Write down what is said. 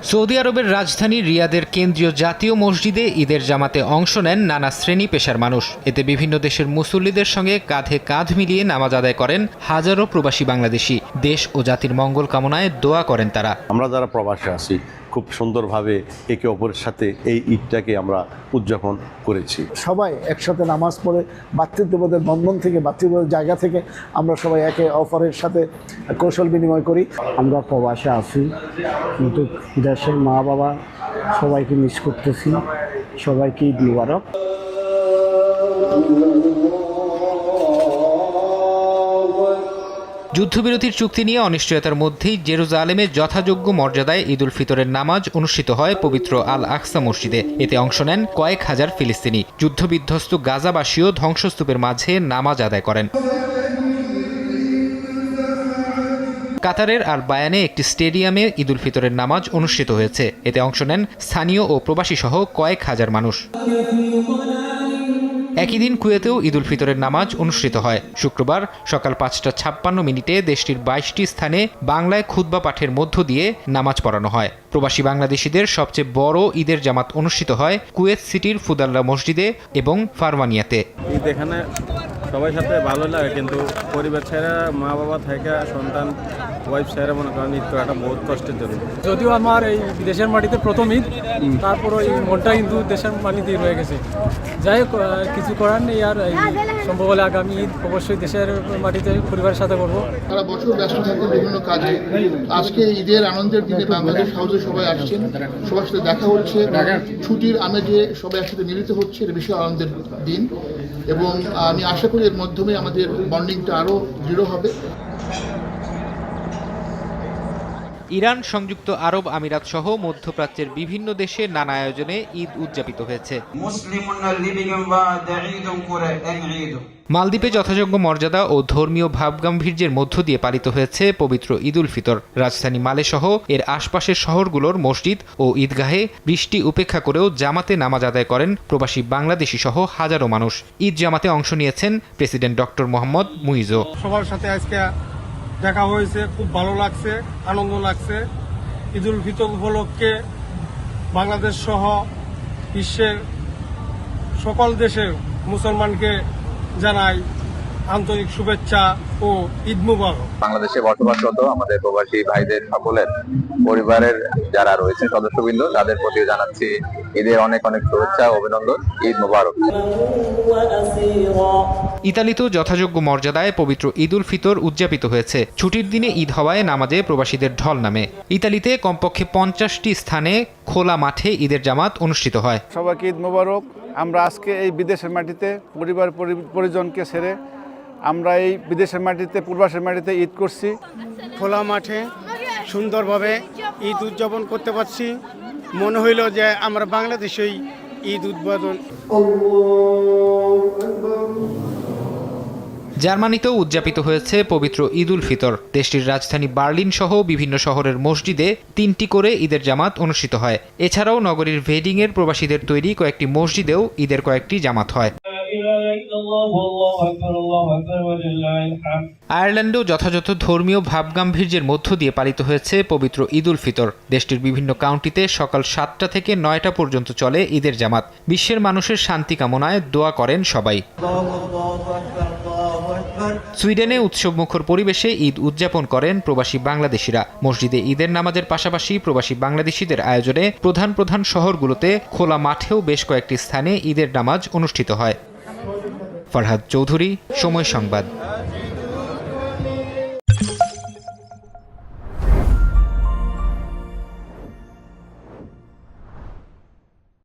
Saudi আরবের রাজধানী রিয়াদের কেন্দ্রীয় জাতীয় মসজিদে ঈদের জামাতে অংশ নেন নানা শ্রেণী পেশার মানুষ। এতে বিভিন্ন দেশের মুসল্লিদের সঙ্গে কাঁধে কাঁধ মিলিয়ে নামাজ আদায় করেন হাজারো প্রবাসী বাংলাদেশি। দেশ ও জাতির মঙ্গল কামনায় দোয়া করেন তারা। আমরা যারা প্রবাসে আছি খুব সুন্দরভাবে একে অপরের সাথে এই ঈদটাকে আমরা উদযাপন করেছি। সবাই একসাথে নামাজ পড়ে ভাতৃত্ববোধের বন্ধন থেকে ভাতৃত্ববোধের জায়গা থেকে আমরা সবাই একে অপরের সাথে কৌশল বিনিময় করি। আমরা প্রবাসে আছি কিন্তু দেশের মা বাবা সবাইকে মিস করতেছি। সবাইকে ঈদ মুবারক। যুদ্ধবিরতির চুক্তি নিয়ে অনিশ্চয়তার মধ্যেই জেরুজালেমে যথাযোগ্য মর্যাদায় ঈদ উল ফিতরের নামাজ অনুষ্ঠিত হয় পবিত্র আল আকসা মসজিদে। এতে অংশ নেন কয়েক হাজার ফিলিস্তিনি। যুদ্ধবিধ্বস্ত গাজাবাসীও ধ্বংসস্তূপের মাঝে নামাজ আদায় করেন। কাতারের আল বায়ানে একটি স্টেডিয়ামে ঈদ উল ফিতরের নামাজ অনুষ্ঠিত হয়েছে। এতে অংশ নেন স্থানীয় ও প্রবাসী সহ কয়েক হাজার মানুষ। একই দিন কুয়েতেও ঈদ উল ফিতরের নামাজ অনুষ্ঠিত হয়। শুক্রবার সকাল ৫টা ৫৬ দেশটির ২২টি স্থানে বাংলায় খুতবা পাঠের মধ্য দিয়ে নামাজ পড়ানো হয়। প্রবাসী বাংলাদেশিদের সবচেয়ে বড় ঈদের জামাত অনুষ্ঠিত হয় কুয়েত সিটির ফুদাল্লা মসজিদে এবং ফারওয়ানিয়াতে। ঈদ এখানে সবাই সাথে ভালো লাগে, কিন্তু পরিবার ছেড়ে মা বাবা থেকে সন্তান ওয়াইফ ছেড়ে মনে করেন ঈদ করাটা বহুত কষ্টের জন্য। যদিও আমার এই দেশের মাটিতে প্রথম ঈদ, তারপরও এই মনটা কিন্তু দেশের মাটিতেই রয়ে গেছে। যাই হোক, কিছু করার নেই। আর সম্ভব হলে আগামী ঈদ অবশ্যই দেশের মাটিতে পরিবারের সাথে করবো। সারা বছর ব্যস্ত থাকে বিভিন্ন কাজে। আজকে ঈদের আনন্দের দিনে বাংলাদেশ হাউসে সবাই আসছেন, সবার সাথে দেখা হচ্ছে, ছুটির আমেজে সবাই একসাথে মিলিত হচ্ছে। এটা বিশাল আনন্দের দিন এবং আমি আশা করি এর মাধ্যমে আমাদের বন্ডিংটা আরও দৃঢ় হবে। ইরান, সংযুক্ত আরব আমিরাত সহ মধ্যপ্রাচ্যের বিভিন্ন দেশে নানা আয়োজনে ঈদ উদযাপিত হয়েছে। মালদ্বীপে যথাযোগ্য মর্যাদা ও ধর্মীয় ভাবগাম্ভীর্যের মধ্য দিয়ে পালিত হয়েছে পবিত্র ঈদ উল ফিতর। রাজধানী মালে সহ এর আশপাশের শহরগুলোর মসজিদ ও ঈদগাহে বৃষ্টি উপেক্ষা করেও জামাতে নামাজ আদায় করেন প্রবাসী বাংলাদেশি সহ হাজারো মানুষ। ঈদ জামাতে অংশ নিয়েছেন প্রেসিডেন্ট ডক্টর মোহাম্মদ মুইজো। সবার সাথে আজকে দেখা হয়েছে, খুব ভালো লাগছে, আনন্দ লাগছে। ঈদ উল ফিতর উপলক্ষে বাংলাদেশ সহ বিশ্বের সকল দেশের মুসলমানকে জানাই আন্তরিক শুভেচ্ছা ও ঈদ মুবারক। বাংলাদেশে বসবাসরত আমাদের প্রবাসী ভাইদের সকলের পরিবারের যারা রয়েছে সদস্যবৃন্দ, তাদের প্রতি জানাচ্ছি ঈদের অনেক অনেক শুভেচ্ছা ও অভিনন্দন। ঈদ মুবারক। ইতালিতেও যথাযোগ্য মর্যাদায় পবিত্র ঈদ উল ফিতর উদযাপিত হয়েছে। ছুটির দিনে ঈদ হওয়ায় নামাজে প্রবাসীদের ঢল নামে। ইতালিতে কমপক্ষে ৫০টি স্থানে খোলা মাঠে ঈদের জামাত অনুষ্ঠিত হয়। সবাইকে ঈদ মোবারক। আমরা আজকে এই বিদেশের মাটিতে পরিবার পরিজনকে ছেড়ে আমরা এই বিদেশের মাটিতে প্রবাসের মাটিতে ঈদ করছি। খোলা মাঠে সুন্দরভাবে ঈদ উদযাপন করতে পারছি। মনে হইল যে আমরা বাংলাদেশেই ঈদ উদ্বোধন। জার্মানিতেও উদযাপিত হয়েছে পবিত্র ঈদ উল ফিতর। দেশটির রাজধানী বার্লিন সহ বিভিন্ন শহরের মসজিদে ৩টি করে ঈদের জামাত অনুষ্ঠিত হয়। এছাড়াও নগরীর ভেডিংয়ের প্রবাসীদের তৈরি কয়েকটি মসজিদেও ঈদের কয়েকটি জামাত হয়। আয়ারল্যান্ডেও যথাযথ ধর্মীয় ভাবগাম্ভীর্যের মধ্য দিয়ে পালিত হয়েছে পবিত্র ঈদ উল ফিতর। দেশটির বিভিন্ন কাউন্টিতে সকাল ৭টা থেকে ৯টা পর্যন্ত চলে ঈদের জামাত। বিশ্বের মানুষের শান্তি কামনায় দোয়া করেন সবাই। সুইডেনে উৎসবমুখর পরিবেশে ঈদ উদযাপন করেন প্রবাসী বাংলাদেশিরা। মসজিদে ঈদের নামাজের পাশাপাশি প্রবাসী বাংলাদেশিদের আয়োজনে প্রধান প্রধান শহরগুলোতে খোলা মাঠেও বেশ কয়েকটি স্থানে ঈদের নামাজ অনুষ্ঠিত হয়। ফরহাদ চৌধুরী, সময় সংবাদ।